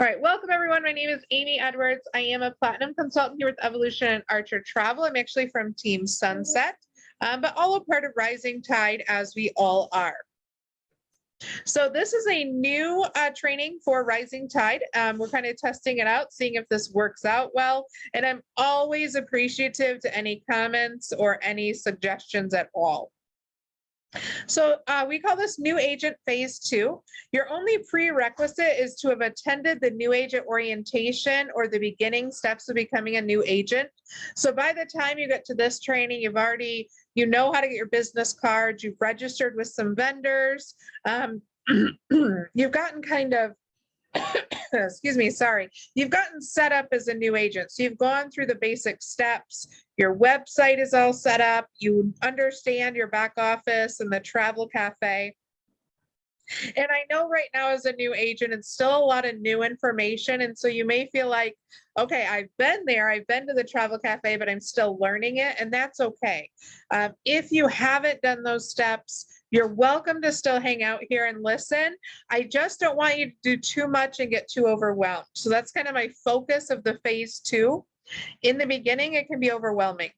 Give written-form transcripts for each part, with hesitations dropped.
All right, welcome everyone. My name is Amy Edwards. I am a platinum consultant here with Evolution and Archer Travel. I'm actually from Team Sunset, but all a part of Rising Tide, as we all are. So this is a new training for Rising Tide. We're kind of testing it out, seeing if this works out well. And I'm always appreciative to any comments or any suggestions at all. So we call this New Agent Phase 2. Your only prerequisite is to have attended the New Agent Orientation or the beginning steps of becoming a new agent. So by the time you get to this training, you know how to get your business cards, you've registered with some vendors, you've gotten kind of excuse me, sorry. You've gotten set up as a new agent. So you've gone through the basic steps. Your website is all set up. You understand your back office and the travel cafe. And I know right now as a new agent, it's still a lot of new information. And so you may feel like, okay, I've been there, I've been to the travel cafe, but I'm still learning it. And that's okay. If you haven't done those steps, you're welcome to still hang out here and listen. I just don't want you to do too much and get too overwhelmed. So that's kind of my focus of the phase 2. In the beginning, it can be overwhelming.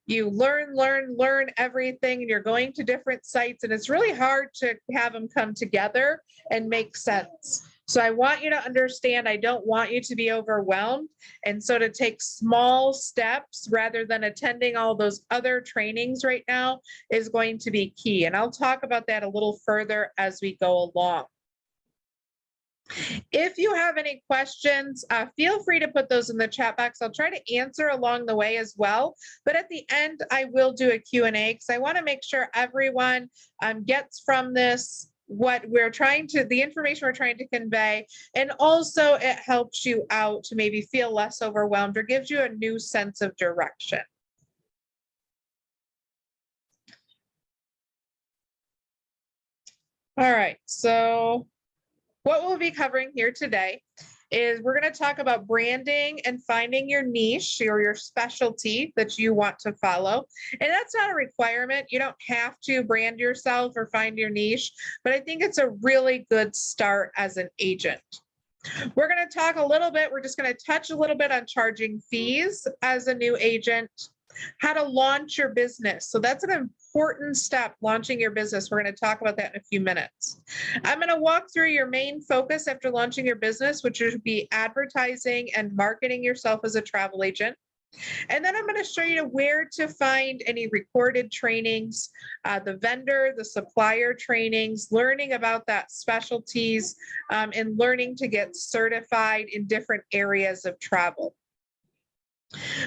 You learn everything, and you're going to different sites, and it's really hard to have them come together and make sense. So I want you to understand, I don't want you to be overwhelmed. And so to take small steps rather than attending all those other trainings right now is going to be key. And I'll talk about that a little further as we go along. If you have any questions, feel free to put those in the chat box. I'll try to answer along the way as well. But at the end, I will do a Q&A because I want to make sure everyone gets from this what the information we're trying to convey. And also it helps you out to maybe feel less overwhelmed or gives you a new sense of direction. All right, so what we'll be covering here today is we're going to talk about branding and finding your niche or your specialty that you want to follow. And that's not a requirement. You don't have to brand yourself or find your niche, but I think it's a really good start as an agent. We're going to talk a little bit, we're just going to touch a little bit on charging fees as a new agent, how to launch your business. So that's an important step, launching your business. We're going to talk about that in a few minutes. I'm going to walk through your main focus after launching your business, which would be advertising and marketing yourself as a travel agent. And then I'm going to show you where to find any recorded trainings, the vendor, the supplier trainings, learning about that specialties, and learning to get certified in different areas of travel.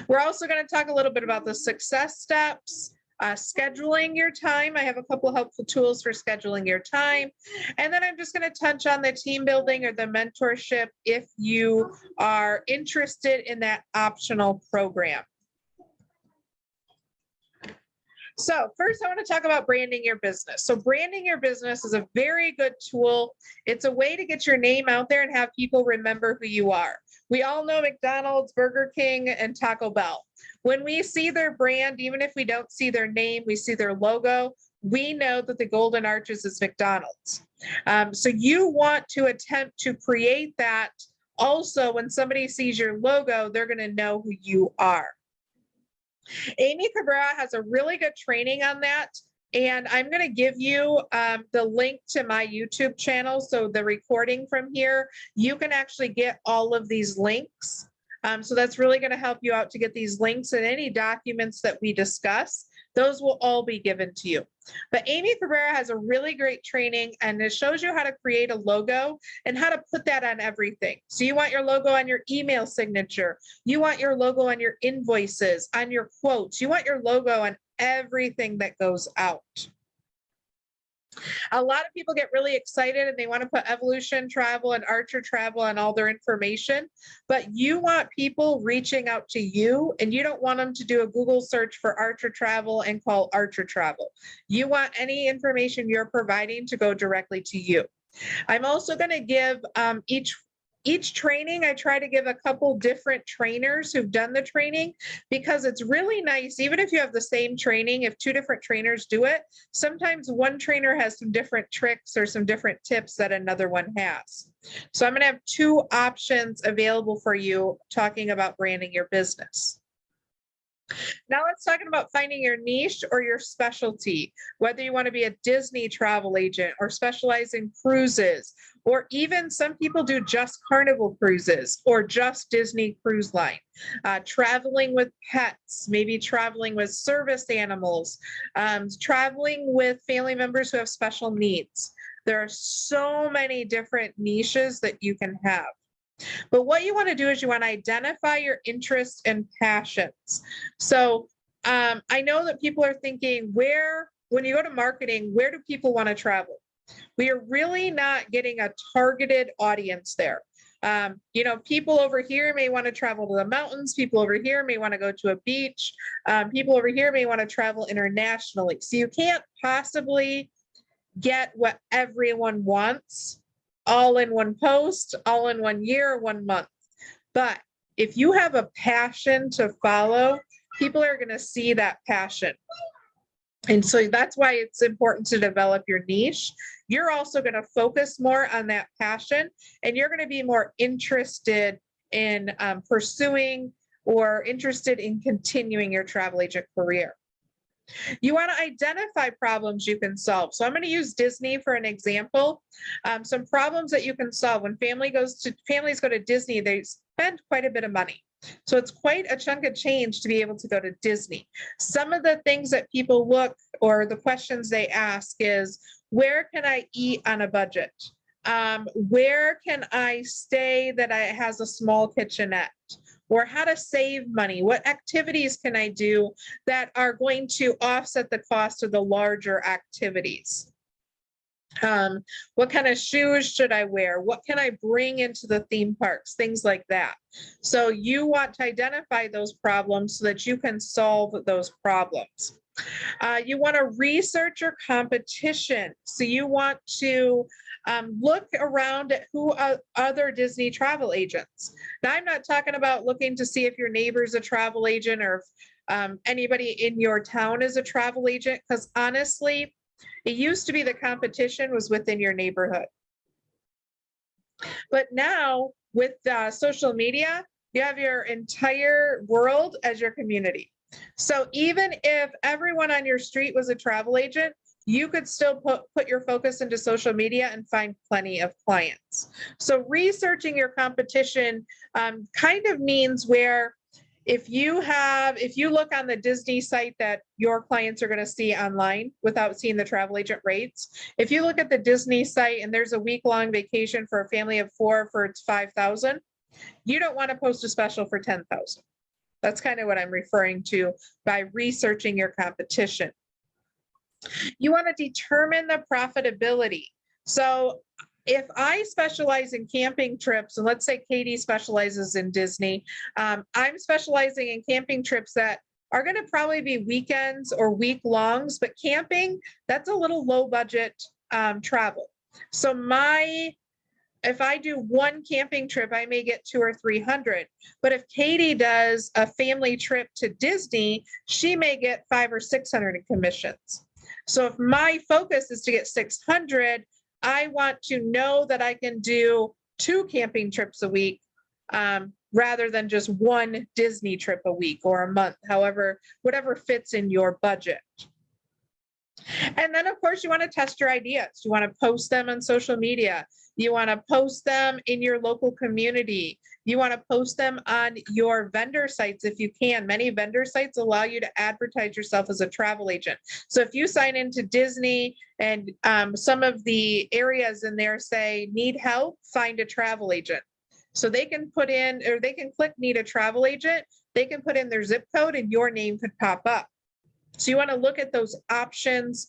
We're also going to talk a little bit about the success steps, scheduling your time. I have a couple of helpful tools for scheduling your time. And then I'm just going to touch on the team building or the mentorship if you are interested in that optional program. So first, I want to talk about branding your business. So branding your business is a very good tool. It's a way to get your name out there and have people remember who you are. We all know McDonald's, Burger King, and Taco Bell. When we see their brand, even if we don't see their name, we see their logo, we know that the Golden Arches is McDonald's. So you want to attempt to create that. Also, when somebody sees your logo, they're going to know who you are. Amy Cabrera has a really good training on that. And I'm going to give you the link to my YouTube channel. So the recording from here, you can actually get all of these links. So that's really going to help you out to get these links and any documents that we discuss. Those will all be given to you. But Amy Cabrera has a really great training, and it shows you how to create a logo and how to put that on everything. So you want your logo on your email signature. You want your logo on your invoices, on your quotes. You want your logo on everything that goes out. A lot of people get really excited and they want to put Evolution Travel and Archer Travel on all their information, but you want people reaching out to you, and you don't want them to do a Google search for Archer Travel and call Archer Travel. You want any information you're providing to go directly to you. I'm also going to give each Each training, I try to give a couple different trainers who've done the training, because it's really nice, even if you have the same training, if two different trainers do it, sometimes one trainer has some different tricks or some different tips that another one has. So I'm going to have two options available for you talking about branding your business. Now let's talk about finding your niche or your specialty, whether you want to be a Disney travel agent or specialize in cruises, or even some people do just Carnival cruises or just Disney Cruise Line. Traveling with pets, maybe traveling with service animals, traveling with family members who have special needs. There are so many different niches that you can have. But what you want to do is you want to identify your interests and passions. So I know that people are thinking, when you go to marketing, where do people want to travel? We are really not getting a targeted audience there. People over here may want to travel to the mountains. People over here may want to go to a beach. People over here may want to travel internationally. So you can't possibly get what everyone wants all in one post, all in 1 year, 1 month. But if you have a passion to follow, people are going to see that passion. And so that's why it's important to develop your niche. You're also going to focus more on that passion, and you're going to be more interested in pursuing or interested in continuing your travel agent career. You want to identify problems you can solve. So I'm going to use Disney for an example. Some problems that you can solve when families go to Disney, they spend quite a bit of money. So it's quite a chunk of change to be able to go to Disney. Some of the things that people look, or the questions they ask is, where can I eat on a budget? Where can I stay that has a small kitchenette? Or how to save money? What activities can I do that are going to offset the cost of the larger activities? What kind of shoes should I wear? What can I bring into the theme parks? Things like that. So you want to identify those problems so that you can solve those problems. You want to research your competition. So you want to look around at who other Disney travel agents. Now, I'm not talking about looking to see if your neighbor's a travel agent or if anybody in your town is a travel agent, because honestly, it used to be the competition was within your neighborhood. But now with social media, you have your entire world as your community. So even if everyone on your street was a travel agent, you could still put your focus into social media and find plenty of clients. So researching your competition kind of means where if you look on the Disney site that your clients are going to see online without seeing the travel agent rates, if you look at the Disney site and there's a week-long vacation for a family of 4 for it's $5,000, you don't want to post a special for $10,000. That's kind of what I'm referring to by researching your competition. You want to determine the profitability. So if I specialize in camping trips, and let's say Katie specializes in Disney, I'm specializing in camping trips that are going to probably be weekends or week-longs, but camping, that's a little low budget travel. So if I do one camping trip, I may get 200 or 300. But if Katie does a family trip to Disney, she may get 500 or 600 in commissions. So if my focus is to get 600, I want to know that I can do 2 camping trips a week rather than just 1 Disney trip a week or a month, whatever fits in your budget. And then, of course, you want to test your ideas. You want to post them on social media. You want to post them in your local community. You want to post them on your vendor sites if you can. Many vendor sites allow you to advertise yourself as a travel agent. So if you sign into Disney and some of the areas in there say, need help, find a travel agent. So they can put in, or they can click need a travel agent. They can put in their zip code and your name could pop up. So you want to look at those options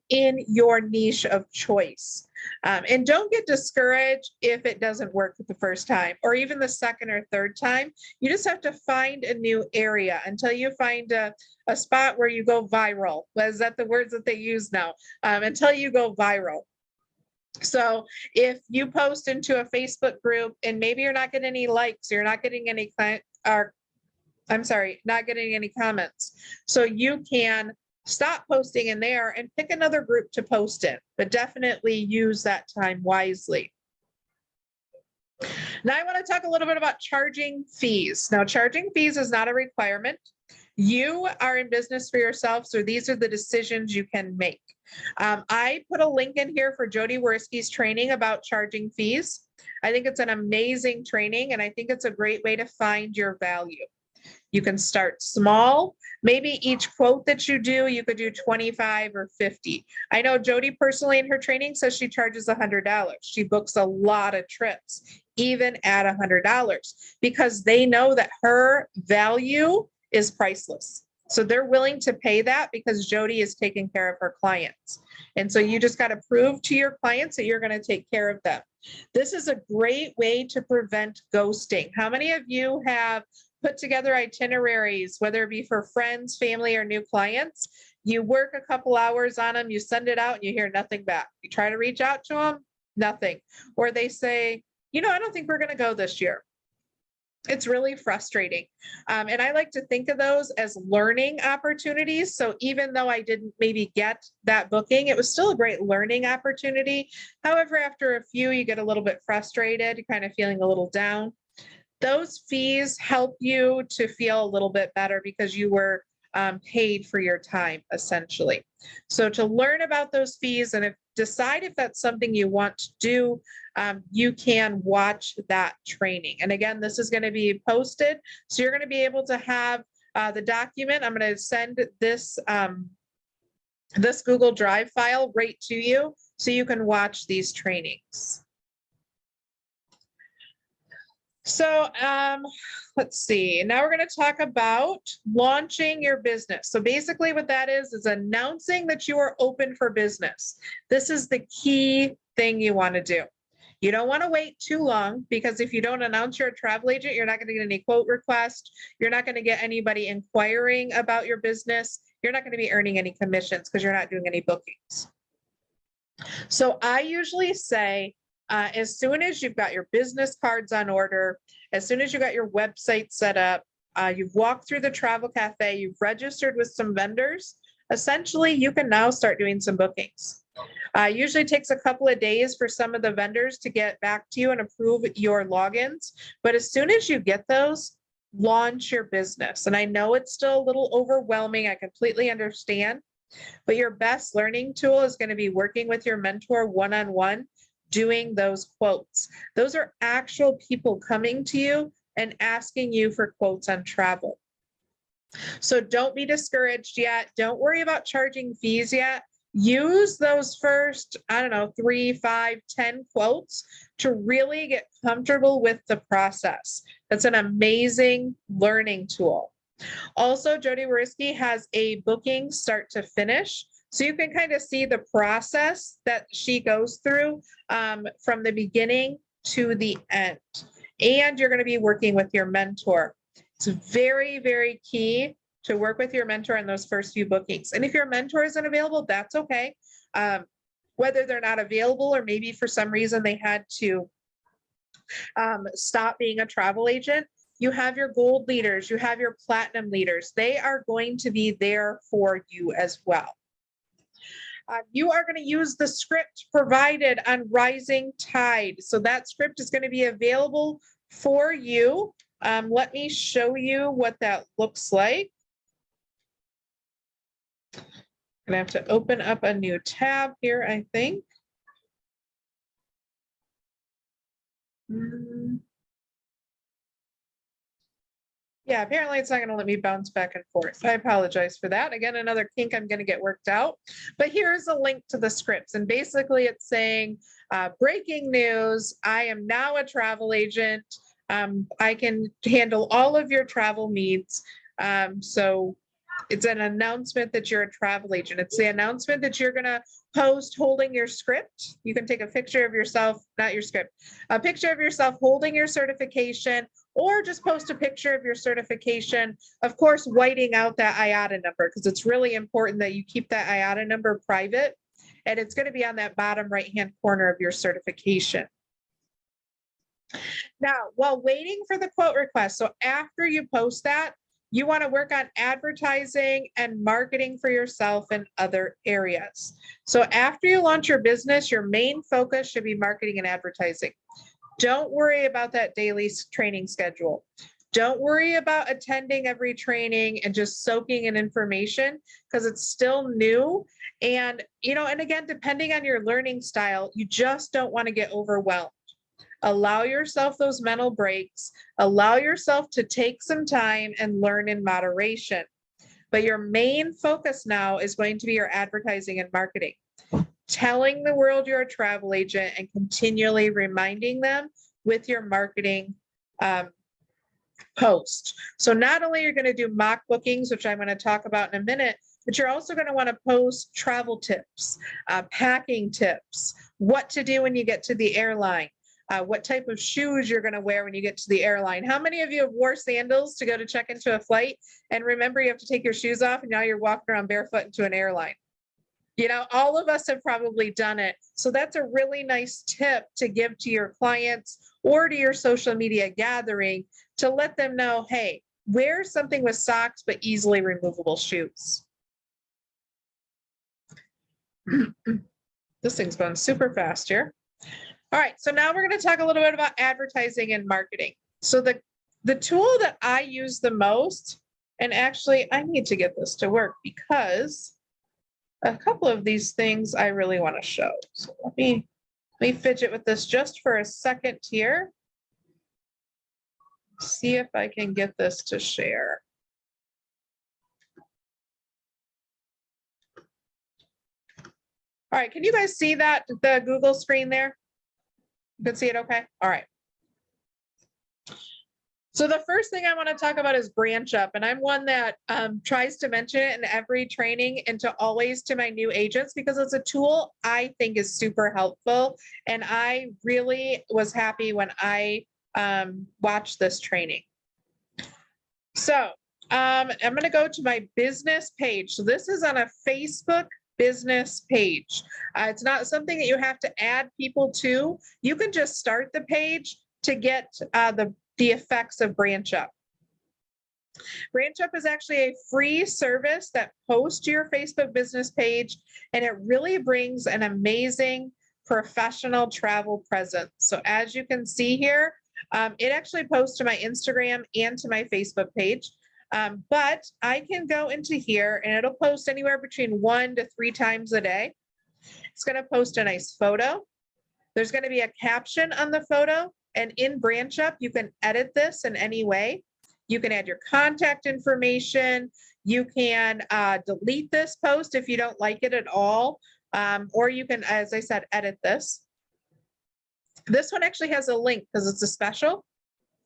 in your niche of choice. And don't get discouraged if it doesn't work the first time or even the second or third time. You just have to find a new area until you find a spot where you go viral. Is that the words that they use now? Until you go viral. So if you post into a Facebook group and maybe you're not getting any likes, you're not getting any not getting any comments. So you can stop posting in there and pick another group to post in, but definitely use that time wisely. Now I want to talk a little bit about charging fees. Now, charging fees is not a requirement. You are in business for yourself, so these are the decisions you can make. I put a link in here for Jody Werski's training about charging fees. I think it's an amazing training, and I think it's a great way to find your value. You can start small. Maybe each quote that you do, you could do 25 or 50. I know Jody personally in her training says she charges $100. She books a lot of trips, even at $100, because they know that her value is priceless. So they're willing to pay that because Jody is taking care of her clients. And so you just got to prove to your clients that you're going to take care of them. This is a great way to prevent ghosting. How many of you have put together itineraries, whether it be for friends, family, or new clients? You work a couple hours on them, you send it out, and you hear nothing back. You try to reach out to them, nothing. Or they say, I don't think we're going to go this year. It's really frustrating. And I like to think of those as learning opportunities. So even though I didn't maybe get that booking, it was still a great learning opportunity. However, after a few, you get a little bit frustrated, kind of feeling a little down. Those fees help you to feel a little bit better because you were paid for your time, essentially. So to learn about those fees and decide if that's something you want to do, you can watch that training. And again, this is going to be posted. So you're going to be able to have the document. I'm going to send this, this Google Drive file right to you so you can watch these trainings. So let's see. Now we're going to talk about launching your business. So basically what that is announcing that you are open for business. This is the key thing you want to do. You don't want to wait too long, because if you don't announce you're a travel agent, you're not going to get any quote requests. You're not going to get anybody inquiring about your business. You're not going to be earning any commissions because you're not doing any bookings. So I usually say, as soon as you've got your business cards on order, as soon as you got your website set up, you've walked through the travel cafe, you've registered with some vendors, essentially you can now start doing some bookings. Usually takes a couple of days for some of the vendors to get back to you and approve your logins. But as soon as you get those, launch your business. And I know it's still a little overwhelming. I completely understand. But your best learning tool is going to be working with your mentor one-on-one, doing those quotes. Those are actual people coming to you and asking you for quotes on travel. So don't be discouraged yet. Don't worry about charging fees yet. Use those first, 3, 5, 10 quotes to really get comfortable with the process. That's an amazing learning tool. Also, Jody Werski has a booking start to finish. So you can kind of see the process that she goes through from the beginning to the end. And you're going to be working with your mentor. It's very, very key to work with your mentor in those first few bookings. And if your mentor isn't available, that's okay. Whether they're not available or maybe for some reason they had to stop being a travel agent, you have your gold leaders, you have your platinum leaders. They are going to be there for you as well. You are going to use the script provided on Rising Tide. So that script is going to be available for you. Let me show you what that looks like. I'm going to have to open up a new tab here, I think. Yeah, apparently it's not going to let me bounce back and forth. I apologize for that. Again, another kink I'm going to get worked out. But here's a link to the scripts. And basically it's saying, breaking news, I am now a travel agent. I can handle all of your travel needs. So it's an announcement that you're a travel agent. It's the announcement that you're going to post holding your script. You can take a picture of yourself, not your script, a picture of yourself holding your certification, or just post a picture of your certification, of course, whiting out that IATA number, because it's really important that you keep that IATA number private. And it's going to be on that bottom right-hand corner of your certification. Now, while waiting for the quote request, so after you post that, you want to work on advertising and marketing for yourself in other areas. So after you launch your business, your main focus should be marketing and advertising. Don't worry about that daily training schedule. Don't worry about attending every training and just soaking in information because it's still new. And, and again, depending on your learning style, you just don't want to get overwhelmed. Allow yourself those mental breaks. Allow yourself to take some time and learn in moderation. But your main focus now is going to be your advertising and marketing. Telling the world you're a travel agent and continually reminding them with your marketing post. So not only are you going to do mock bookings, which I'm going to talk about in a minute, but you're also going to want to post travel tips, packing tips, what to do when you get to the airline, what type of shoes you're going to wear when you get to the airline. How many of you have wore sandals to go to check into a flight and remember you have to take your shoes off and now you're walking around barefoot into an airline? All of us have probably done it. So that's a really nice tip to give to your clients or to your social media gathering to let them know, hey, wear something with socks but easily removable shoes. This thing's going super fast here. All right, so now we're going to talk a little bit about advertising and marketing. So the tool that I use the most, and actually I need to get this to work because a couple of these things I really want to show. So let me fidget with this just for a second here. See if I can get this to share. All right, can you guys see that, the Google screen there? You can see it okay? All right. So the first thing I want to talk about is branch up. And I'm one that tries to mention it in every training and to always to my new agents because it's a tool I think is super helpful. And I really was happy when I watched this training. So I'm going to go to my business page. So this is on a Facebook business page. It's not something that you have to add people to. You can just start the page to get the effects of Branch Up. Branch Up is actually a free service that posts to your Facebook business page, and it really brings an amazing professional travel presence. So as you can see here, it actually posts to my Instagram and to my Facebook page. But I can go into here and it'll post anywhere between 1 to 3 times a day. It's going to post a nice photo. There's going to be a caption on the photo. And in Branch Up, you can edit this in any way. You can add your contact information. You can delete this post if you don't like it at all. Or you can, as I said, edit this. This one actually has a link because it's a special.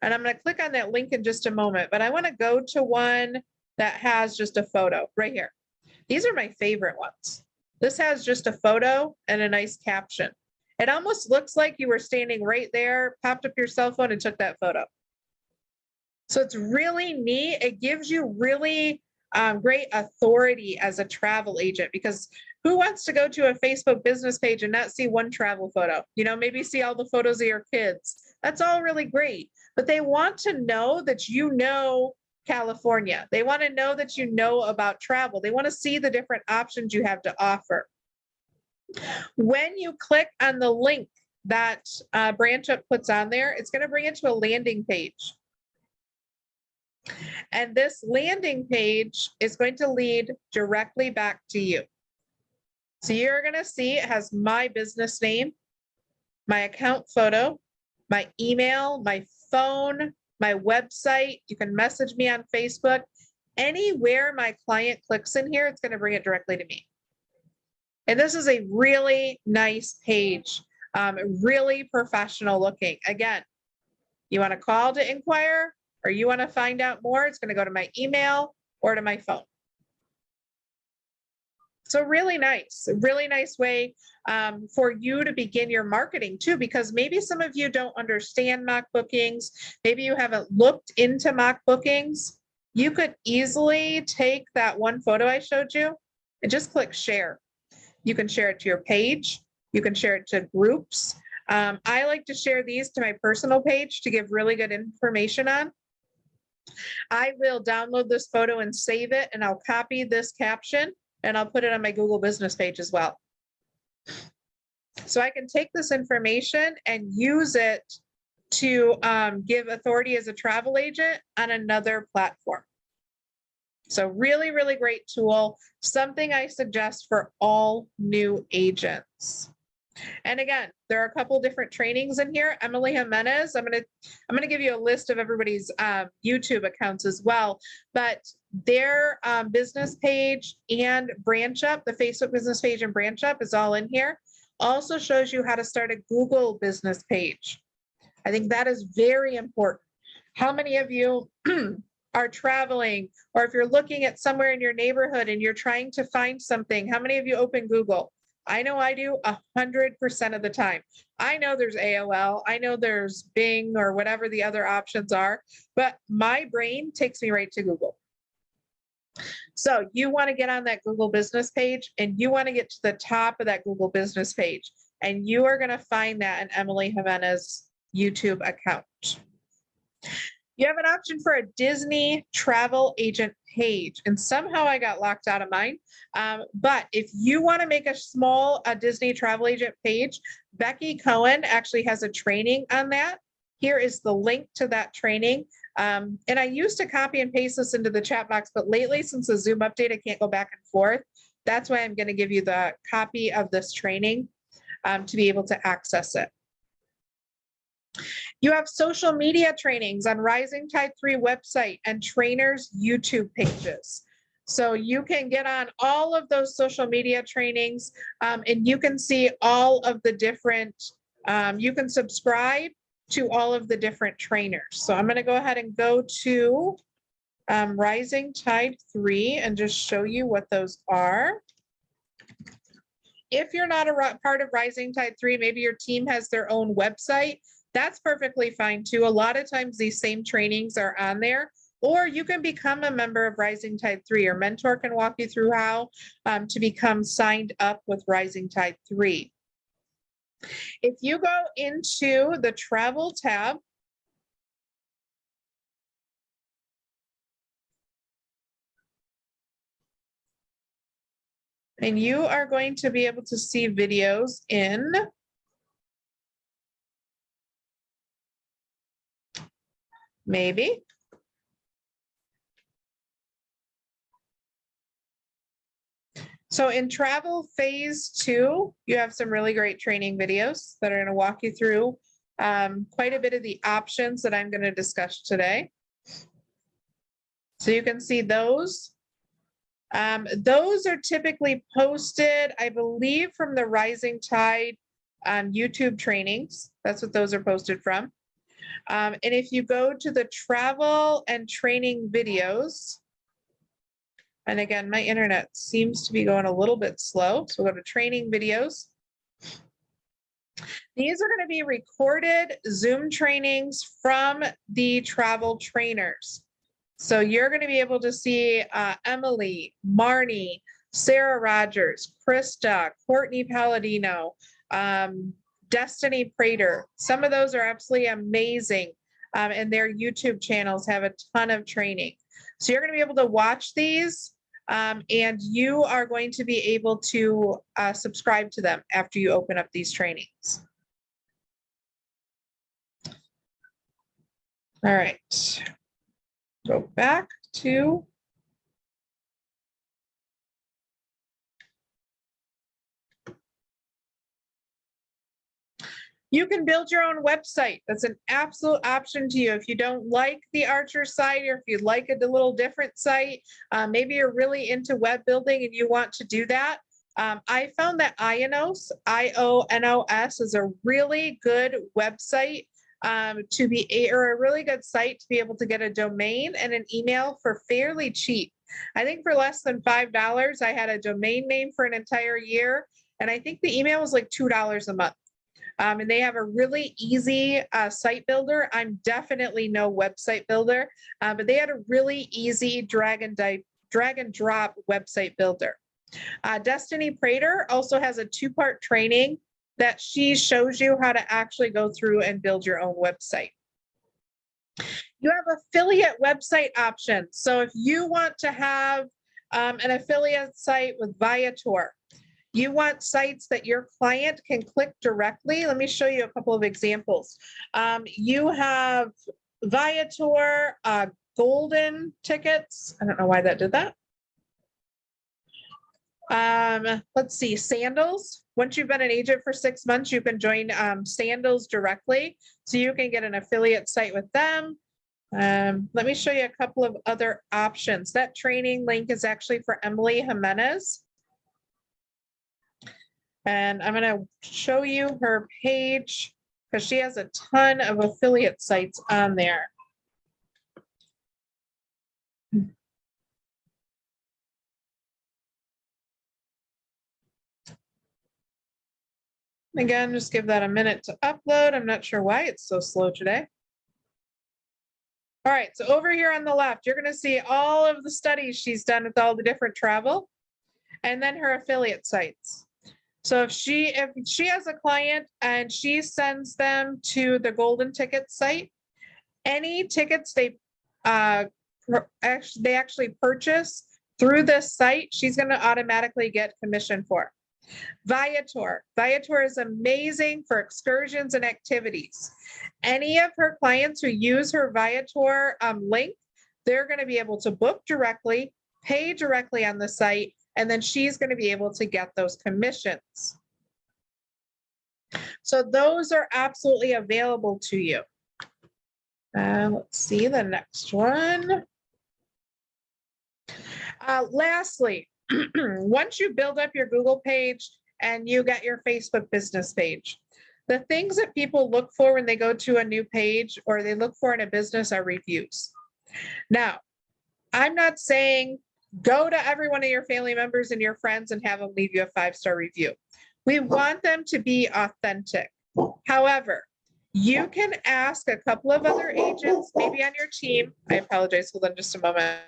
And I'm going to click on that link in just a moment. But I want to go to one that has just a photo right here. These are my favorite ones. This has just a photo and a nice caption. It almost looks like you were standing right there, popped up your cell phone and took that photo. So it's really neat. It gives you really great authority as a travel agent because who wants to go to a Facebook business page and not see one travel photo? Maybe see all the photos of your kids. That's all really great. But they want to know that you know California. They want to know that you know about travel. They want to see the different options you have to offer. When you click on the link that Branch Up puts on there, it's going to bring it to a landing page. And this landing page is going to lead directly back to you. So you're going to see it has my business name, my account photo, my email, my phone, my website. You can message me on Facebook. Anywhere my client clicks in here, it's going to bring it directly to me. And this is a really nice page, really professional looking. Again, you want to call to inquire or you want to find out more, it's going to go to my email or to my phone. So really nice, a really nice way for you to begin your marketing too, because maybe some of you don't understand mock bookings. Maybe you haven't looked into mock bookings. You could easily take that one photo I showed you and just click share. You can share it to your page. You can share it to groups. I like to share these to my personal page to give really good information on. I will download this photo and save it, and I'll copy this caption and I'll put it on my Google business page as well. So I can take this information and use it to give authority as a travel agent on another platform. So really, really great tool, something I suggest for all new agents. And again, there are a couple different trainings in here. Emily Jimenez, I'm gonna give you a list of everybody's YouTube accounts as well, but their business page and Branch Up, the Facebook business page and Branch Up is all in here. Also shows you how to start a Google business page. I think that is very important. How many of you are traveling, or if you're looking at somewhere in your neighborhood and you're trying to find something, how many of you open Google? I know I do 100% of the time. I know there's AOL, I know there's Bing or whatever the other options are, but my brain takes me right to Google. So you want to get on that Google business page and you want to get to the top of that Google business page, and you are going to find that in Emily Jimenez's YouTube account. You have an option for a Disney travel agent page, and somehow I got locked out of mine. But if you want to make a Disney travel agent page, Becky Cohen actually has a training on that. Here is the link to that training. And I used to copy and paste this into the chat box, but lately, since the Zoom update, I can't go back and forth. That's why I'm going to give you the copy of this training to be able to access it. You have social media trainings on Rising Tide 3 website and trainers' YouTube pages. So you can get on all of those social media trainings and you can see all of the different, you can subscribe to all of the different trainers. So I'm going to go ahead and go to Rising Tide 3 and just show you what those are. If you're not a part of Rising Tide 3, maybe your team has their own website, that's perfectly fine too. A lot of times these same trainings are on there, or you can become a member of Rising Tide 3. Your mentor can walk you through how to become signed up with Rising Tide 3. If you go into the travel tab, and you are going to be able to see videos in maybe. So in travel phase 2, you have some really great training videos that are going to walk you through quite a bit of the options that I'm going to discuss today. So you can see those. Those are typically posted, I believe, from the Rising Tide YouTube trainings. That's what those are posted from. And if you go to the travel and training videos, and again, my internet seems to be going a little bit slow, so we'll go to training videos. These are going to be recorded Zoom trainings from the travel trainers. So you're going to be able to see Emily, Marnie, Sarah Rogers, Krista, Courtney Palladino, Destiny Prater. Some of those are absolutely amazing, and their YouTube channels have a ton of training. So you're going to be able to watch these, and you are going to be able to subscribe to them after you open up these trainings. All right, go back to you can build your own website. That's an absolute option to you. If you don't like the Archer site, or if you'd like a little different site, maybe you're really into web building and you want to do that. I found that Ionos, I-O-N-O-S, is a really good website or a really good site to be able to get a domain and an email for fairly cheap. I think for less than $5, I had a domain name for an entire year. And I think the email was like $2 a month. And they have a really easy site builder. I'm definitely no website builder, but they had a really easy drag and drop website builder. Destiny Prater also has a 2-part training that she shows you how to actually go through and build your own website. You have affiliate website options. So if you want to have an affiliate site with Viator, you want sites that your client can click directly. Let me show you a couple of examples. You have Viator, golden tickets. I don't know why that did that. Let's see, sandals. Once you've been an agent for 6 months, you can join sandals directly. So you can get an affiliate site with them. Let me show you a couple of other options. That training link is actually for Emily Jimenez. And I'm going to show you her page because she has a ton of affiliate sites on there. Again, just give that a minute to upload. I'm not sure why it's so slow today. All right, so over here on the left, you're going to see all of the studies she's done with all the different travel and then her affiliate sites. So if she has a client and she sends them to the golden ticket site, any tickets they actually purchase through this site, she's going to automatically get commission for. Viator is amazing for excursions and activities. Any of her clients who use her Viator link, they're going to be able to book directly, pay directly on the site, and then she's going to be able to get those commissions. So those are absolutely available to you. Let's see the next one. Lastly, once you build up your Google page and you get your Facebook business page, the things that people look for when they go to a new page or they look for in a business are reviews. Now, I'm not saying go to every one of your family members and your friends and have them leave you a 5-star review. We want them to be authentic. However, you can ask a couple of other agents, maybe on your team. I apologize, hold on just a moment.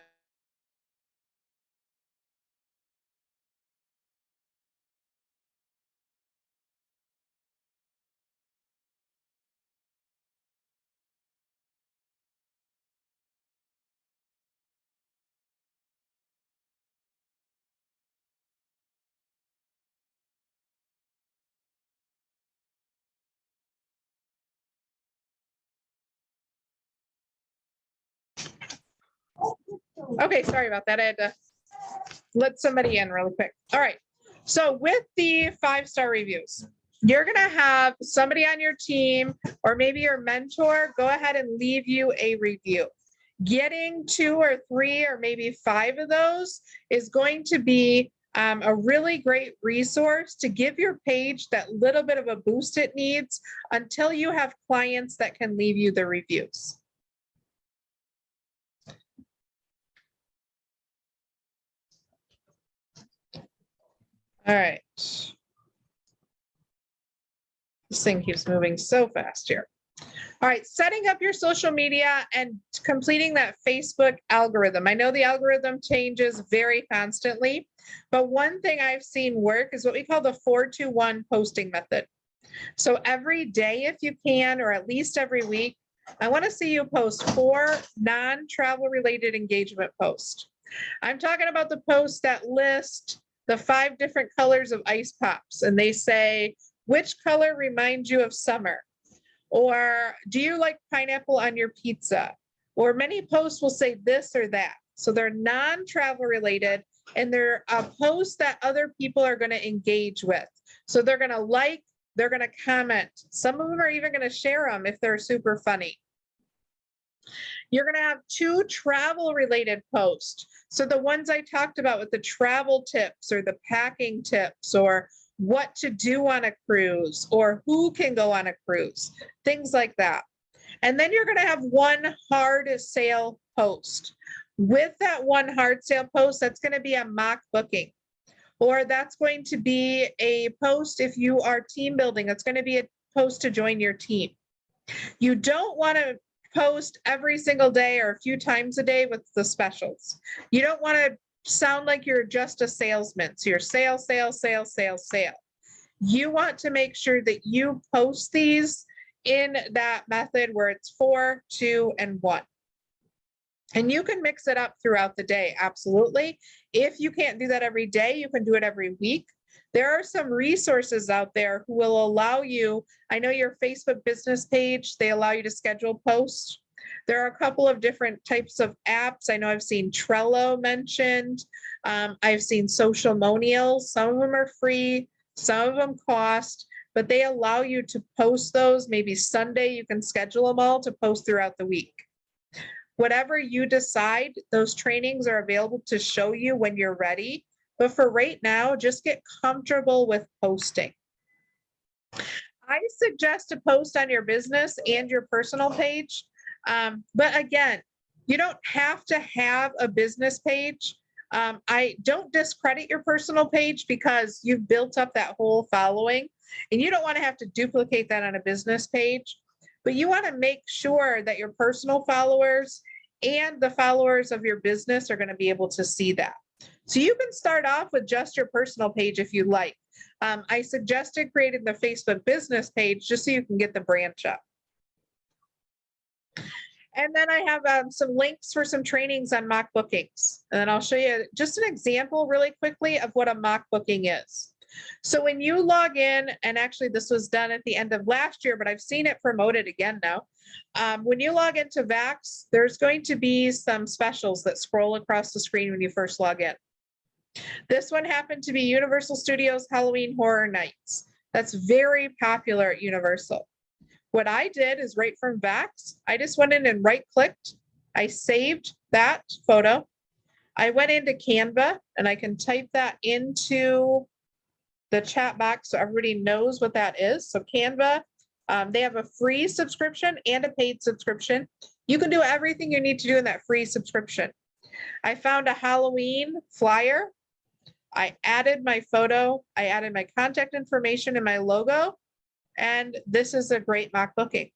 Okay, sorry about that. I had to let somebody in really quick. All right. So with the 5-star reviews, you're going to have somebody on your team or maybe your mentor go ahead and leave you a review. Getting 2 or 3 or maybe 5 of those is going to be a really great resource to give your page that little bit of a boost it needs until you have clients that can leave you the reviews. All right. This thing keeps moving so fast here. All right, setting up your social media and completing that Facebook algorithm. I know the algorithm changes very constantly, but one thing I've seen work is what we call the 4-2-1 posting method. So every day, if you can, or at least every week, I want to see you post 4 non-travel related engagement posts. I'm talking about the posts that list the 5 different colors of ice pops, and they say, which color reminds you of summer? Or do you like pineapple on your pizza? Or many posts will say this or that. So they're non-travel related and they're a post that other people are going to engage with. So they're going to like, they're going to comment. Some of them are even going to share them if they're super funny. You're going to have 2 travel related posts. So the ones I talked about with the travel tips or the packing tips or what to do on a cruise or who can go on a cruise, things like that. And then you're going to have 1 hard sale post. With that 1 hard sale post, that's going to be a mock booking, or that's going to be a post if you are team building. It's going to be a post to join your team. You don't want to post every single day or a few times a day with the specials. You don't want to sound like you're just a salesman. So you're sale, sale, sale, sale, sale. You want to make sure that you post these in that method where it's 4, 2, and 1. And you can mix it up throughout the day, absolutely. If you can't do that every day, you can do it every week. There are some resources out there who will allow you, I know your Facebook business page, they allow you to schedule posts. There are a couple of different types of apps. I know I've seen Trello mentioned. I've seen Socialmonial. Some of them are free, some of them cost, but they allow you to post those. Maybe Sunday, you can schedule them all to post throughout the week. Whatever you decide, those trainings are available to show you when you're ready. But for right now, just get comfortable with posting. I suggest to post on your business and your personal page. But again, you don't have to have a business page. I don't discredit your personal page because you've built up that whole following and you don't want to have to duplicate that on a business page. But you want to make sure that your personal followers and the followers of your business are going to be able to see that. So you can start off with just your personal page if you like. I suggested creating the Facebook business page just so you can get the branch up. And then I have some links for some trainings on mock bookings. And then I'll show you just an example really quickly of what a mock booking is. So when you log in, and actually this was done at the end of last year, but I've seen it promoted again now. When you log into Vax, there's going to be some specials that scroll across the screen when you first log in. This one happened to be Universal Studios Halloween Horror Nights. That's very popular at Universal. What I did is right from Vax, I just went in and right-clicked. I saved that photo. I went into Canva and I can type that into the chat box so everybody knows what that is. So Canva, they have a free subscription and a paid subscription. You can do everything you need to do in that free subscription. I found a Halloween flyer. I added my photo. I added my contact information and my logo. And this is a great mock booking.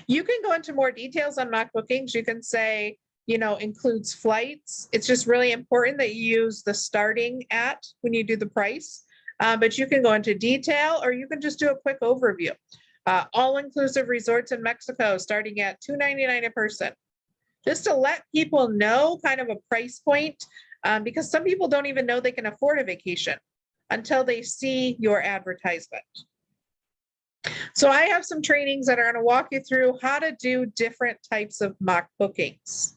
You can go into more details on mock bookings. You can say, you know, includes flights. It's just really important that you use the starting at when you do the price. But you can go into detail or you can just do a quick overview. All-inclusive resorts in Mexico starting at $299 a person. Just to let people know kind of a price point, because some people don't even know they can afford a vacation until they see your advertisement. So I have some trainings that are going to walk you through how to do different types of mock bookings.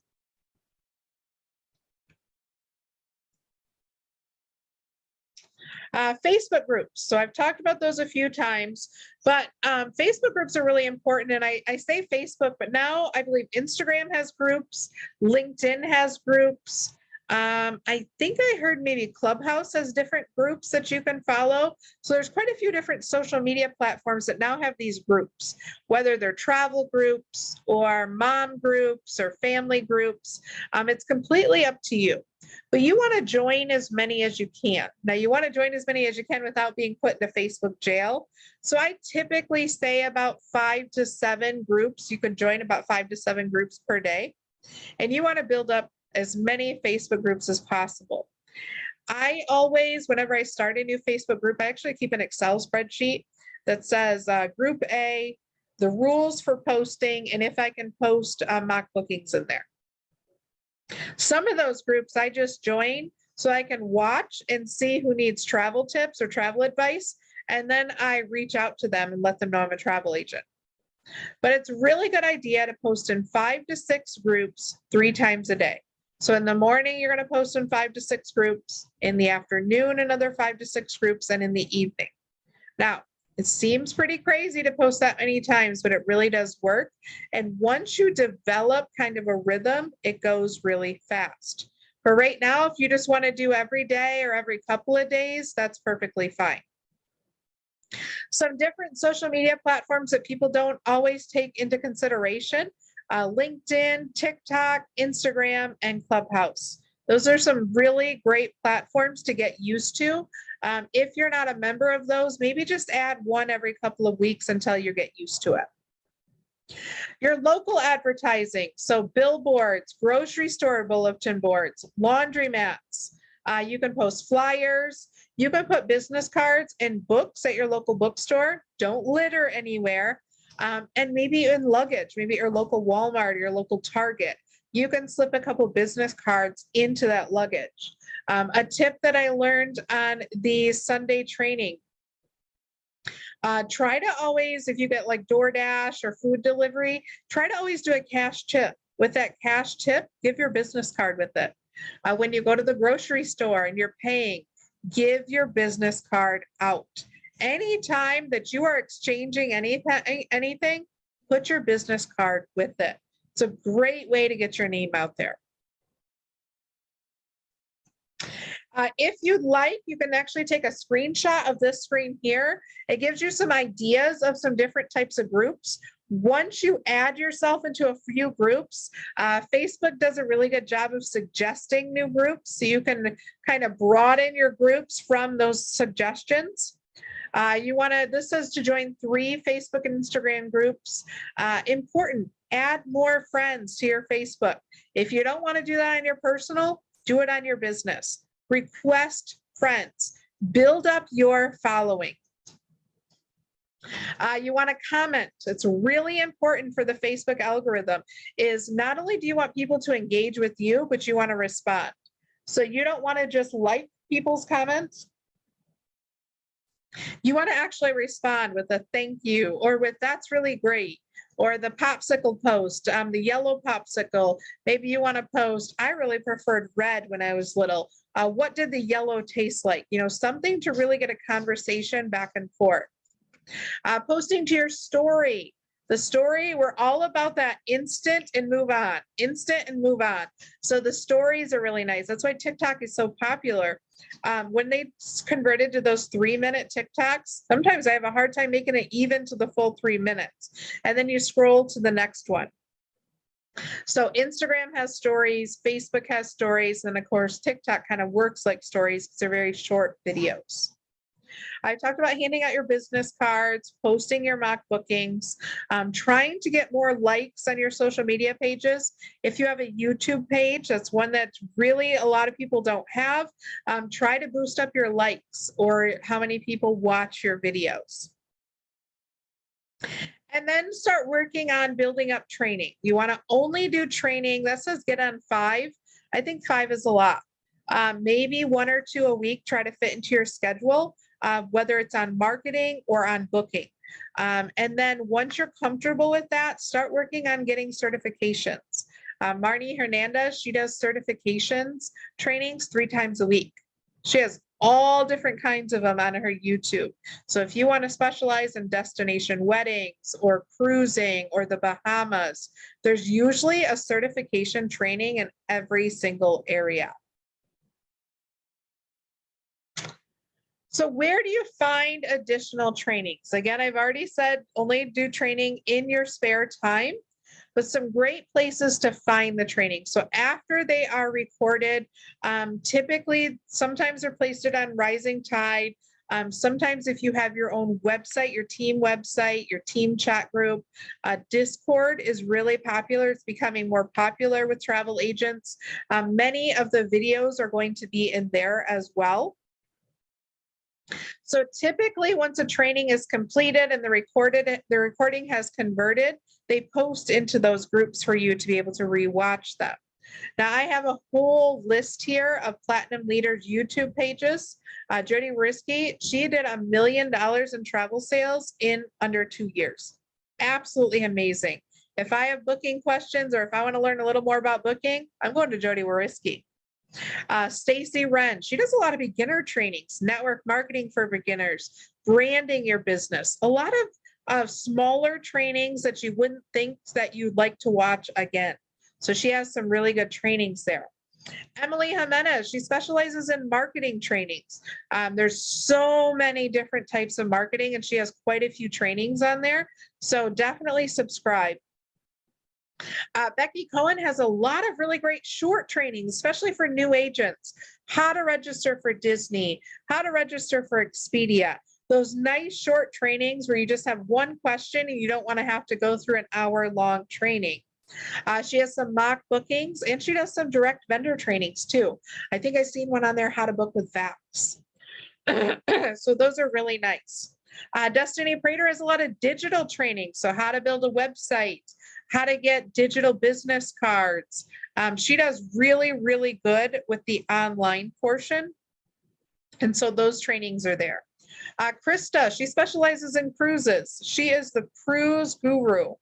Facebook groups. So I've talked about those a few times, but Facebook groups are really important. And I say Facebook, but now I believe Instagram has groups, LinkedIn has groups. I think I heard maybe Clubhouse has different groups that you can follow. So there's quite a few different social media platforms that now have these groups, whether they're travel groups or mom groups or family groups. It's completely up to you. But you want to join as many as you can. Now, you want to join as many as you can without being put into Facebook jail. So I typically say about 5 to 7 groups. You can join about 5 to 7 groups per day. And you want to build up as many Facebook groups as possible. I always, whenever I start a new Facebook group, I actually keep an Excel spreadsheet that says Group A, the rules for posting, and if I can post mock bookings in there. Some of those groups I just join so I can watch and see who needs travel tips or travel advice, and then I reach out to them and let them know I'm a travel agent. But it's a really good idea to post in 5 to 6 groups 3 times a day. So in the morning, you're going to post in 5 to 6 groups, in the afternoon, another 5 to 6 groups, and in the evening. Now, it seems pretty crazy to post that many times, but it really does work. And once you develop kind of a rhythm, it goes really fast. For right now, if you just want to do every day or every couple of days, that's perfectly fine. Some different social media platforms that people don't always take into consideration, LinkedIn, TikTok, Instagram, and Clubhouse. Those are some really great platforms to get used to. If you're not a member of those, maybe just add one every couple of weeks until you get used to it. Your local advertising, so billboards, grocery store bulletin boards, laundromats. You can post flyers. You can put business cards and books at your local bookstore. Don't litter anywhere. And maybe in luggage, maybe your local Walmart or your local Target. You can slip a couple business cards into that luggage. A tip that I learned on the Sunday training, try to always, if you get like DoorDash or food delivery, try to always do a cash tip. With that cash tip, give your business card with it. When you go to the grocery store and you're paying, give your business card out. Anytime that you are exchanging anything, put your business card with it. It's a great way to get your name out there. If you'd like, you can actually take a screenshot of this screen here. It gives you some ideas of some different types of groups. Once you add yourself into a few groups, Facebook does a really good job of suggesting new groups, so you can kind of broaden your groups from those suggestions. This says to join 3 Facebook and Instagram groups. Important, add more friends to your Facebook. If you don't want to do that on your personal, do it on your business. Request friends, build up your following. You want to comment. It's really important for the Facebook algorithm, is not only do you want people to engage with you, but you want to respond. So you don't want to just like people's comments. You want to actually respond with a thank you, or with that's really great, or the popsicle post, the yellow popsicle. Maybe you want to post, I really preferred red when I was little. What did the yellow taste like? You know, something to really get a conversation back and forth. Posting to your story. The story, we're all about that instant and move on, instant and move on. So the stories are really nice. That's why TikTok is so popular. When they converted to those 3-minute TikToks, sometimes I have a hard time making it even to the full 3 minutes. And then you scroll to the next one. So Instagram has stories, Facebook has stories, and of course, TikTok kind of works like stories because they're very short videos. I talked about handing out your business cards, posting your mock bookings, trying to get more likes on your social media pages. If you have a YouTube page, that's one that really a lot of people don't have, try to boost up your likes or how many people watch your videos. And then start working on building up training. You want to only do training, that says get on 5. I think 5 is a lot. Maybe 1 or 2 a week, try to fit into your schedule. Whether it's on marketing or on booking. And then once you're comfortable with that, start working on getting certifications. Marnie Hernandez, she does certifications trainings 3 times a week. She has all different kinds of them on her YouTube. So if you want to specialize in destination weddings or cruising or the Bahamas, there's usually a certification training in every single area. So where do you find additional trainings? Again, I've already said only do training in your spare time, but some great places to find the training. So after they are recorded, typically, sometimes they're posted on Rising Tide. Sometimes if you have your own website, your team website, your team chat group, Discord is really popular. It's becoming more popular with travel agents. Many of the videos are going to be in there as well. So typically once a training is completed and the recording has converted, they post into those groups for you to be able to rewatch them. Now I have a whole list here of Platinum Leaders YouTube pages. Jody Risky, she did $1 million in travel sales in under 2 years. Absolutely amazing. If I have booking questions or if I want to learn a little more about booking, I'm going to Jody Risky. Stacy Wren, she does a lot of beginner trainings, network marketing for beginners, branding your business, a lot of smaller trainings that you wouldn't think that you'd like to watch again. So she has some really good trainings there. Emily Jimenez, she specializes in marketing trainings. There's so many different types of marketing and she has quite a few trainings on there. So definitely subscribe. Becky Cohen has a lot of really great short trainings, especially for new agents. How to register for Disney, how to register for Expedia. Those nice short trainings where you just have one question and you don't want to have to go through an hour-long training. She has some mock bookings and she does some direct vendor trainings too. I think I've seen one on there, how to book with VAX. So those are really nice. Destiny Prater has a lot of digital training. So how to build a website, how to get digital business cards. She does really, really good with the online portion. And so those trainings are there. Krista, she specializes in cruises. She is the cruise guru.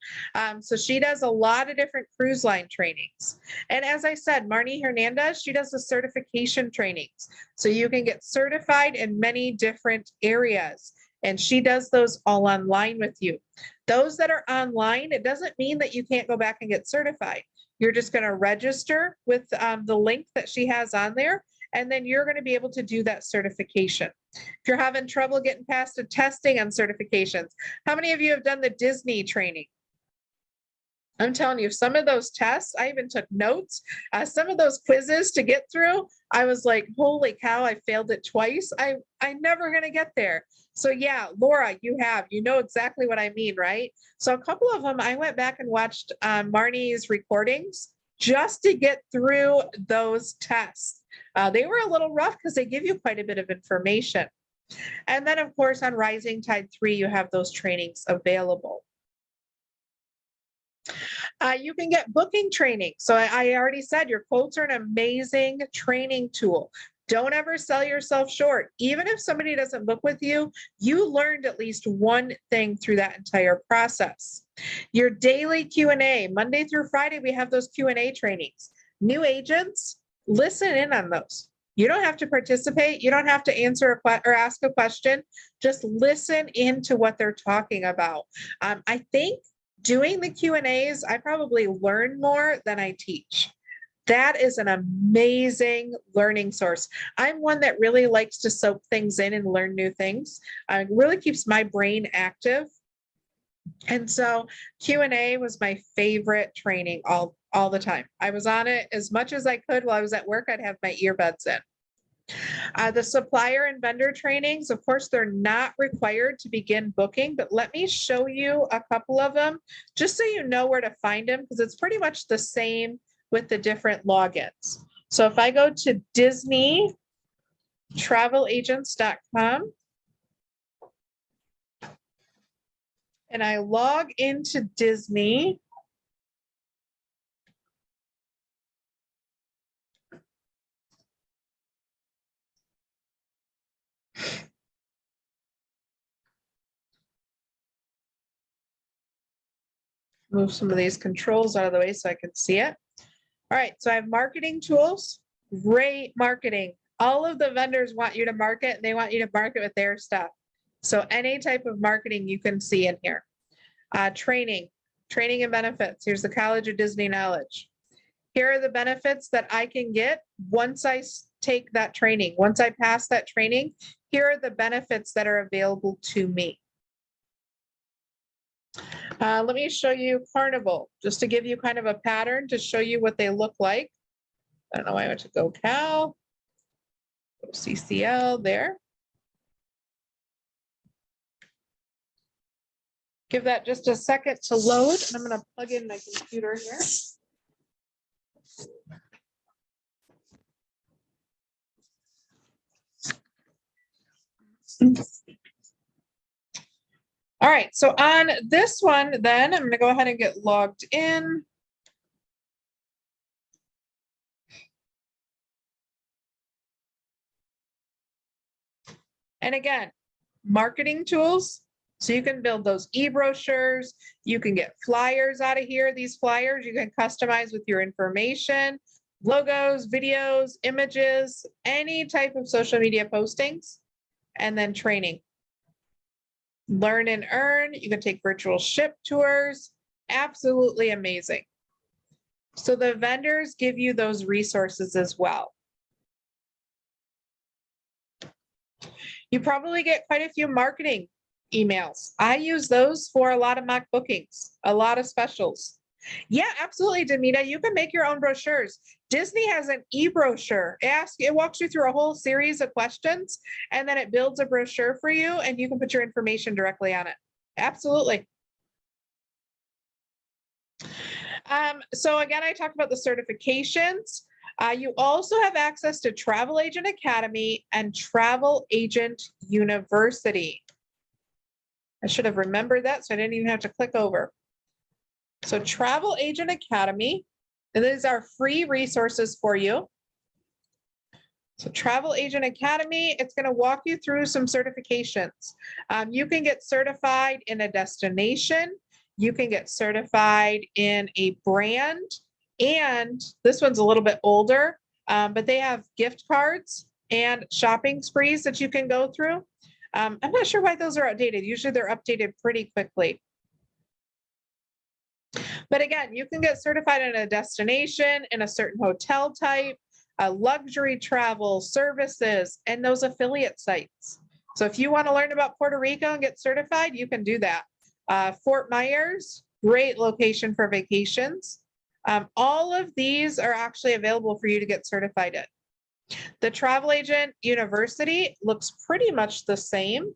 So she does a lot of different cruise line trainings. And as I said, Marnie Hernandez, she does the certification trainings. So you can get certified in many different areas. And she does those all online with you. Those that are online, it doesn't mean that you can't go back and get certified. You're just going to register with the link that she has on there, and then you're going to be able to do that certification. If you're having trouble getting past the testing on certifications, how many of you have done the Disney training? I'm telling you, some of those tests, I even took notes. Some of those quizzes to get through, I was like, holy cow, I failed it twice. I'm never going to get there. So yeah, Laura, you know exactly what I mean, right? So a couple of them, I went back and watched Marnie's recordings just to get through those tests. They were a little rough because they give you quite a bit of information. And then of course on Rising Tide 3, you have those trainings available. You can get booking training. So I already said your quotes are an amazing training tool. Don't ever sell yourself short. Even if somebody doesn't book with you, you learned at least one thing through that entire process. Your daily Q&A, Monday through Friday, we have those Q&A trainings. New agents, listen in on those. You don't have to participate. You don't have to answer or ask a question. Just listen into what they're talking about. I think doing the Q&As, I probably learn more than I teach. That is an amazing learning source. I'm one that really likes to soak things in and learn new things. It really keeps my brain active. And so Q&A was my favorite training all the time. I was on it as much as I could while I was at work. I'd have my earbuds in. The supplier and vendor trainings, of course, they're not required to begin booking, but let me show you a couple of them just so you know where to find them, because it's pretty much the same with the different logins. So if I go to DisneyTravelAgents.com and I log into Disney, move some of these controls out of the way so I can see it. All right, so I have marketing tools, great marketing. All of the vendors want you to market, and they want you to market with their stuff. So any type of marketing you can see in here. Training and benefits. Here's the College of Disney Knowledge. Here are the benefits that I can get once I take that training. Once I pass that training, here are the benefits that are available to me. Let me show you Carnival, just to give you kind of a pattern to show you what they look like. I don't know why I went to Go Cal, Go CCL there. Give that just a second to load, and I'm going to plug in my computer here. All right, so on this one, then I'm going to go ahead and get logged in. And again, marketing tools. So you can build those e-brochures. You can get flyers out of here. These flyers you can customize with your information, logos, videos, images, any type of social media postings, and then training. Learn and earn. You can take virtual ship tours. Absolutely amazing. So the vendors give you those resources as well. You probably get quite a few marketing emails. I use those for a lot of mock bookings, a lot of specials. Yeah, absolutely, Demita. You can make your own brochures. Disney has an e-brochure. It walks you through a whole series of questions, and then it builds a brochure for you, and you can put your information directly on it. Absolutely. So again, I talked about the certifications. You also have access to Travel Agent Academy and Travel Agent University. I should have remembered that, so I didn't even have to click over. So Travel Agent Academy, and these are free resources for you. So Travel Agent Academy, it's going to walk you through some certifications. You can get certified in a destination. You can get certified in a brand. And this one's a little bit older, but they have gift cards and shopping sprees that you can go through. I'm not sure why those are outdated. Usually they're updated pretty quickly. But again, you can get certified in a destination, in a certain hotel type, luxury travel, services, and those affiliate sites. So if you want to learn about Puerto Rico and get certified, you can do that. Fort Myers, great location for vacations. All of these are actually available for you to get certified in. The Travel Agent University looks pretty much the same.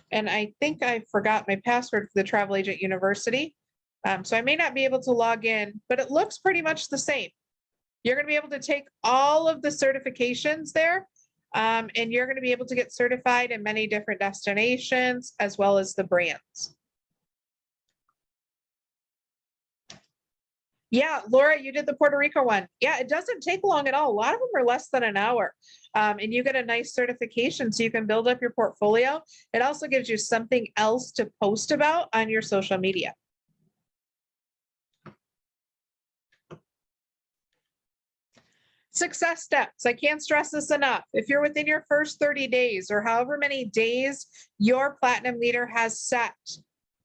And I think I forgot my password for the Travel Agent University. So I may not be able to log in, but it looks pretty much the same. You're going to be able to take all of the certifications there, and you're going to be able to get certified in many different destinations as well as the brands. Yeah, Laura, you did the Puerto Rico one. Yeah, it doesn't take long at all. A lot of them are less than an hour. And you get a nice certification so you can build up your portfolio. It also gives you something else to post about on your social media. Success steps. I can't stress this enough. If you're within your first 30 days or however many days your platinum leader has set,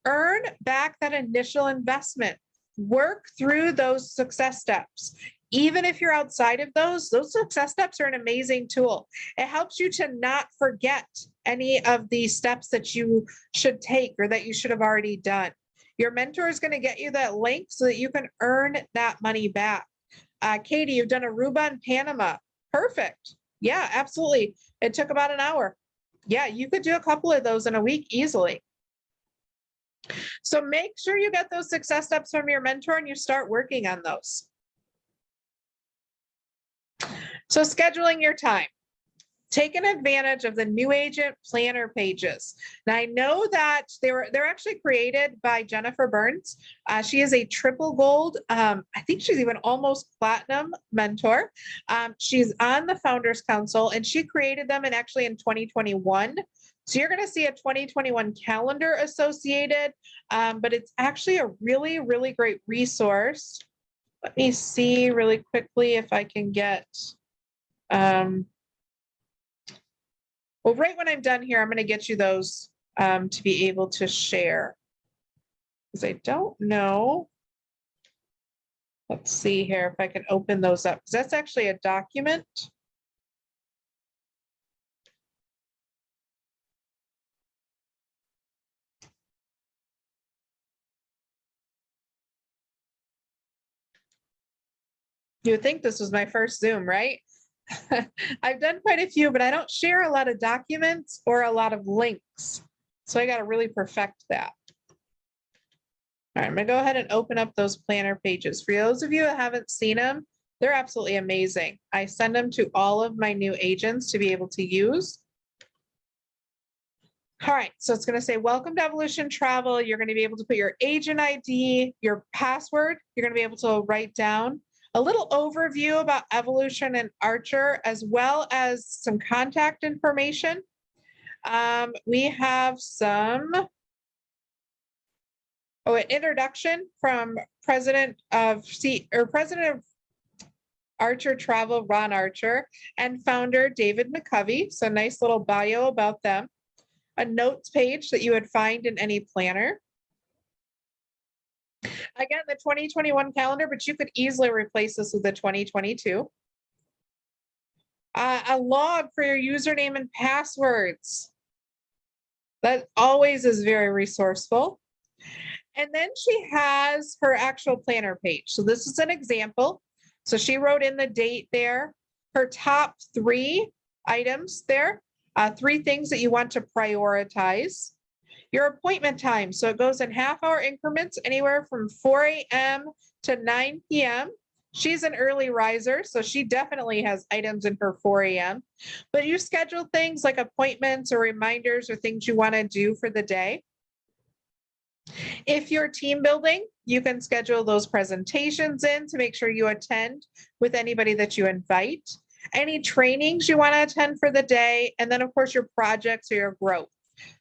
earn back that initial investment. Work through those success steps. Even if you're outside of those success steps are an amazing tool. It helps you to not forget any of the steps that you should take or that you should have already done. Your mentor is going to get you that link so that you can earn that money back. Katie, you've done Aruba and Panama. Perfect. Yeah, absolutely. It took about an hour. Yeah, you could do a couple of those in a week easily. So make sure you get those success steps from your mentor and you start working on those. So scheduling your time. Taking advantage of the new agent planner pages. Now I know that they're actually created by Jennifer Burns. She is a triple gold. I think she's even almost platinum mentor. She's on the Founders Council and she created them in 2021. So you're going to see a 2021 calendar associated, but it's actually a really, really great resource. Let me see really quickly if I can get. Well, right when I'm done here, I'm going to get you those to be able to share. Because I don't know. Let's see here if I can open those up. Because that's actually a document. You would think this was my first Zoom, right? I've done quite a few, but I don't share a lot of documents or a lot of links. So I got to really perfect that. All right, I'm going to go ahead and open up those planner pages. For those of you that haven't seen them, they're absolutely amazing. I send them to all of my new agents to be able to use. All right, so it's going to say, welcome to Evolution Travel. You're going to be able to put your agent ID, your password. You're going to be able to write down a little overview about Evolution and Archer, as well as some contact information. We have some, an introduction from President of Archer Travel, Ron Archer, and founder David McCovey. So nice little bio about them. A notes page that you would find in any planner. Again, the 2021 calendar, but you could easily replace this with the 2022. A log for your username and passwords. That always is very resourceful. And then she has her actual planner page. So this is an example. So she wrote in the date there, her top 3 items there, 3 things that you want to prioritize. Your appointment time. So it goes in half-hour increments, anywhere from 4 a.m. to 9 p.m. She's an early riser, so she definitely has items in her 4 a.m. But you schedule things like appointments or reminders or things you want to do for the day. If you're team building, you can schedule those presentations in to make sure you attend with anybody that you invite. Any trainings you want to attend for the day, and then of course your projects or your growth,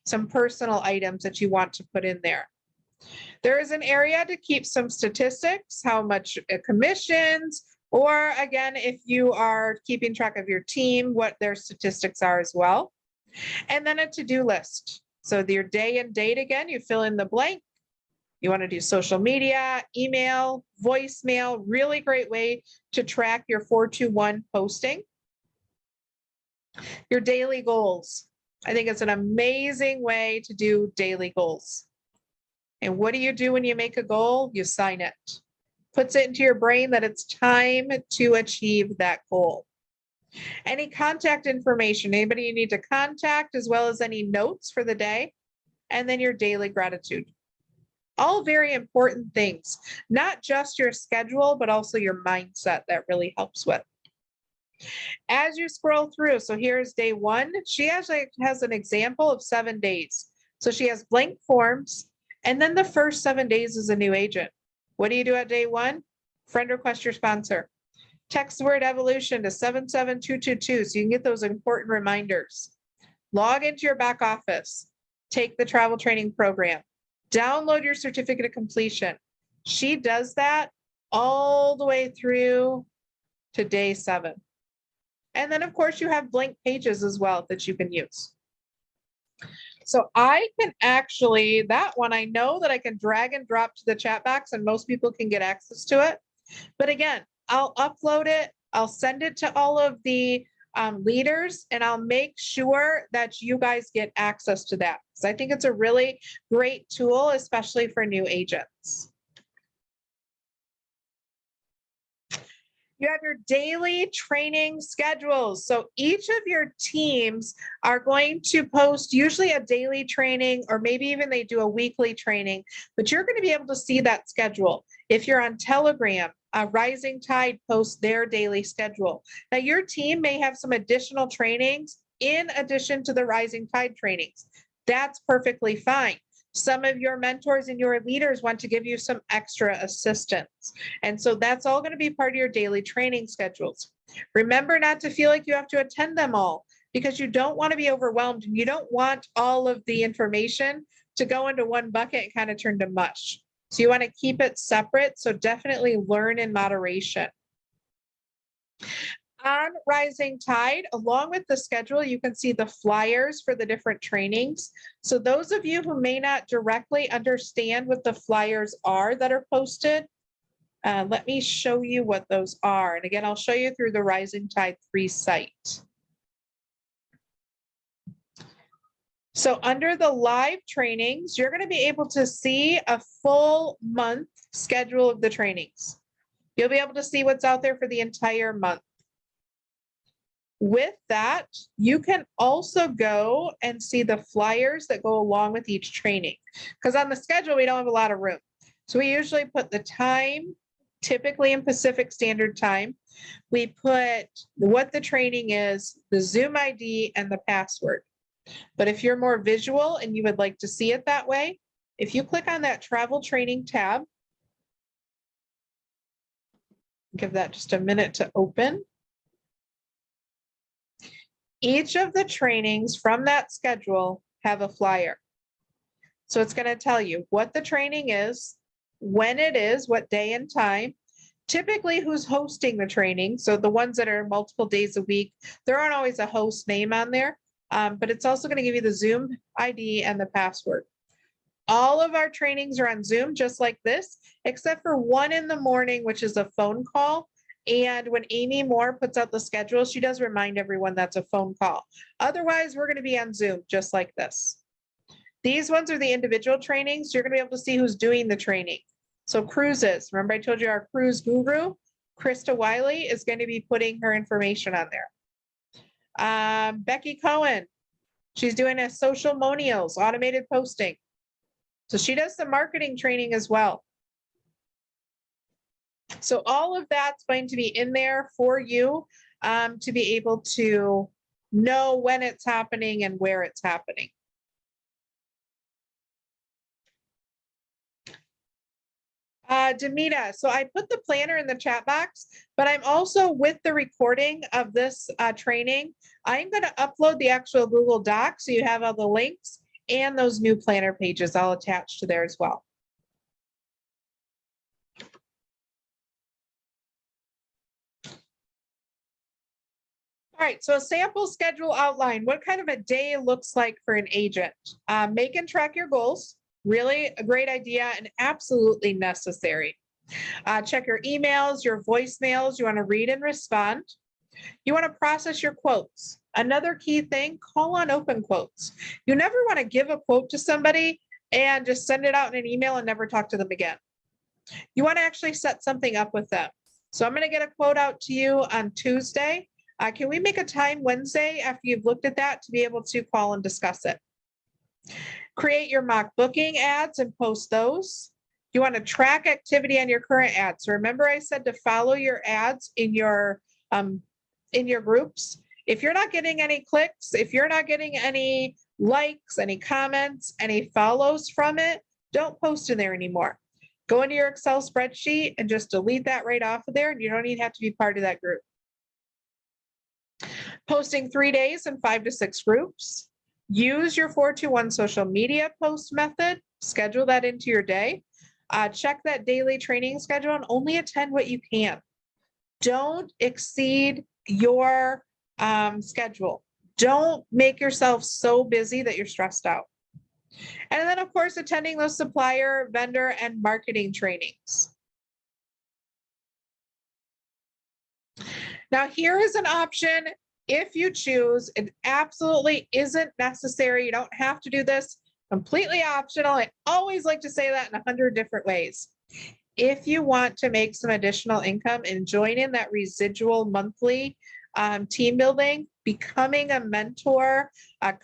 some personal items that you want to put in there. There is an area to keep some statistics, how much commissions, or again, if you are keeping track of your team, what their statistics are as well. And then a to-do list. So your day and date again, you fill in the blank. You want to do social media, email, voicemail, really great way to track your 421 posting. Your daily goals. I think it's an amazing way to do daily goals. And what do you do when you make a goal? You sign it. Puts it into your brain that it's time to achieve that goal. Any contact information, anybody you need to contact, as well as any notes for the day, and then your daily gratitude. All very important things, not just your schedule, but also your mindset that really helps with. As you scroll through, so here's day 1. She actually has an example of 7 days. So she has blank forms, and then the first 7 days is a new agent. What do you do at day 1? Friend request your sponsor. Text the word evolution to 77222 so you can get those important reminders. Log into your back office. Take the travel training program. Download your certificate of completion. She does that all the way through to day 7. And then, of course, you have blank pages as well that you can use. So I can actually, that one, I know that I can drag and drop to the chat box and most people can get access to it. But again, I'll upload it. I'll send it to all of the leaders, and I'll make sure that you guys get access to that. So I think it's a really great tool, especially for new agents. You have your daily training schedules. So each of your teams are going to post usually a daily training, or maybe even they do a weekly training, but you're going to be able to see that schedule. If you're on Telegram, Rising Tide posts their daily schedule. Now your team may have some additional trainings in addition to the Rising Tide trainings. That's perfectly fine. Some of your mentors and your leaders want to give you some extra assistance. And so that's all going to be part of your daily training schedules. Remember not to feel like you have to attend them all, because you don't want to be overwhelmed and you don't want all of the information to go into one bucket and kind of turn to mush. So you want to keep it separate. So definitely learn in moderation. On Rising Tide, along with the schedule, you can see the flyers for the different trainings. So those of you who may not directly understand what the flyers are that are posted, let me show you what those are. And again, I'll show you through the Rising Tide 3 site. So under the live trainings, you're going to be able to see a full month schedule of the trainings. You'll be able to see what's out there for the entire month. With that, you can also go and see the flyers that go along with each training, because on the schedule, we don't have a lot of room. So we usually put the time, typically in Pacific Standard Time. We put what the training is, the Zoom ID, and the password. But if you're more visual and you would like to see it that way, if you click on that travel training tab, give that just a minute to open. Each of the trainings from that schedule have a flyer. So it's going to tell you what the training is, when it is, what day and time, typically who's hosting the training. So the ones that are multiple days a week, there aren't always a host name on there, but it's also going to give you the Zoom ID and the password. All of our trainings are on Zoom just like this, except for one in the morning, which is a phone call. And when Amy Moore puts out the schedule, she does remind everyone that's a phone call. Otherwise, we're going to be on Zoom just like this. These ones are the individual trainings. You're going to be able to see who's doing the training. So cruises, remember I told you our cruise guru, Krista Wiley, is going to be putting her information on there. Becky Cohen, she's doing a social monials, automated posting. So she does some marketing training as well. So all of that's going to be in there for you to be able to know when it's happening and where it's happening. Demita, so I put the planner in the chat box, but I'm also with the recording of this training. I'm going to upload the actual Google Doc so you have all the links and those new planner pages I'll attach to there as well. All right, so a sample schedule outline, what kind of a day looks like for an agent. Make and track your goals, really a great idea and absolutely necessary. Check your emails, your voicemails, you wanna read and respond. You wanna process your quotes. Another key thing, call on open quotes. You never wanna give a quote to somebody and just send it out in an email and never talk to them again. You wanna actually set something up with them. So I'm gonna get a quote out to you on Tuesday. Can we make a time Wednesday after you've looked at that to be able to call and discuss it? Create your mock booking ads and post those. You want to track activity on your current ads. So remember I said to follow your ads in your groups. If you're not getting any clicks, if you're not getting any likes, any comments, any follows from it, don't post in there anymore. Go into your Excel spreadsheet and just delete that right off of there, and you don't even have to be part of that group. Posting 3 days in 5 to 6 groups. Use your 421 social media post method. Schedule that into your day. Check that daily training schedule and only attend what you can. Don't exceed your schedule. Don't make yourself so busy that you're stressed out. And then, of course, attending those supplier, vendor, and marketing trainings. Now, here is an option if you choose. It absolutely isn't necessary. You don't have to do this. Completely optional. I always like to say that in 100 different ways. If you want to make some additional income and join in that residual monthly team building, becoming a mentor,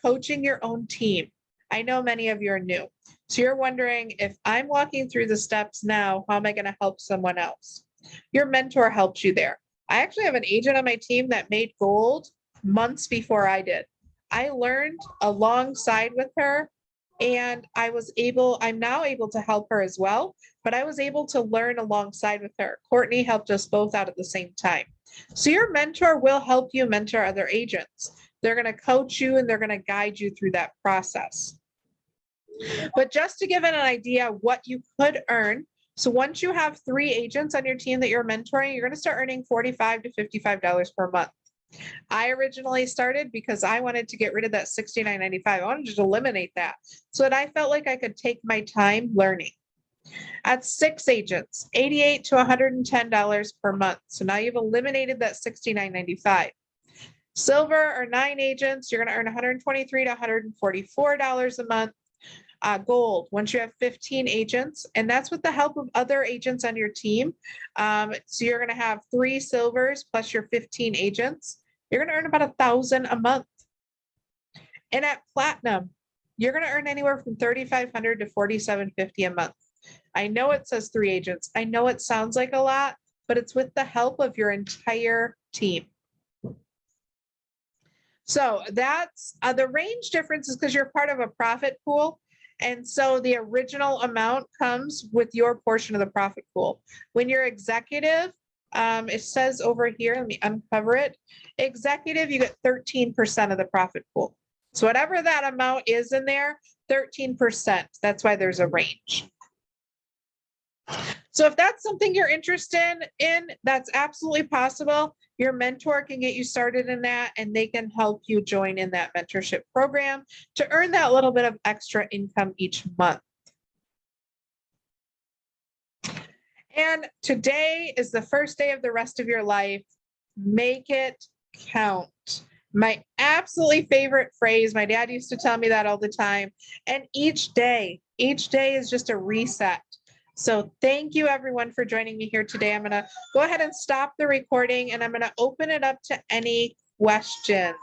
coaching your own team. I know many of you are new. So you're wondering, if I'm walking through the steps now, how am I going to help someone else? Your mentor helps you there. I actually have an agent on my team that made gold months before I did. I learned alongside with her, and I'm now able to help her as well, but I was able to learn alongside with her. Courtney helped us both out at the same time. So your mentor will help you mentor other agents. They're going to coach you and they're going to guide you through that process. But just to give it an idea what you could earn, so once you have 3 agents on your team that you're mentoring, you're going to start earning $45 to $55 per month. I originally started because I wanted to get rid of that $69.95. I wanted to eliminate that so that I felt like I could take my time learning. At 6 agents, $88 to $110 per month. So now you've eliminated that $69.95. Silver or 9 agents, you're going to earn $123 to $144 a month. Gold, once you have 15 agents, and that's with the help of other agents on your team. So you're going to have 3 silvers plus your 15 agents. You're going to earn about $1,000 a month. And at platinum, you're going to earn anywhere from $3,500 to $4,750 a month. I know it says 3 agents. I know it sounds like a lot, but it's with the help of your entire team. So that's the range difference is because you're part of a profit pool. And so the original amount comes with your portion of the profit pool. When you're executive, it says over here, let me uncover it. Executive, you get 13% of the profit pool. So whatever that amount is in there, 13%. That's why there's a range. So if that's something you're interested in, that's absolutely possible. Your mentor can get you started in that, and they can help you join in that mentorship program to earn that little bit of extra income each month. And today is the first day of the rest of your life. Make it count. My absolutely favorite phrase. My dad used to tell me that all the time. And each day is just a reset. So thank you everyone for joining me here today. I'm going to go ahead and stop the recording and I'm going to open it up to any questions.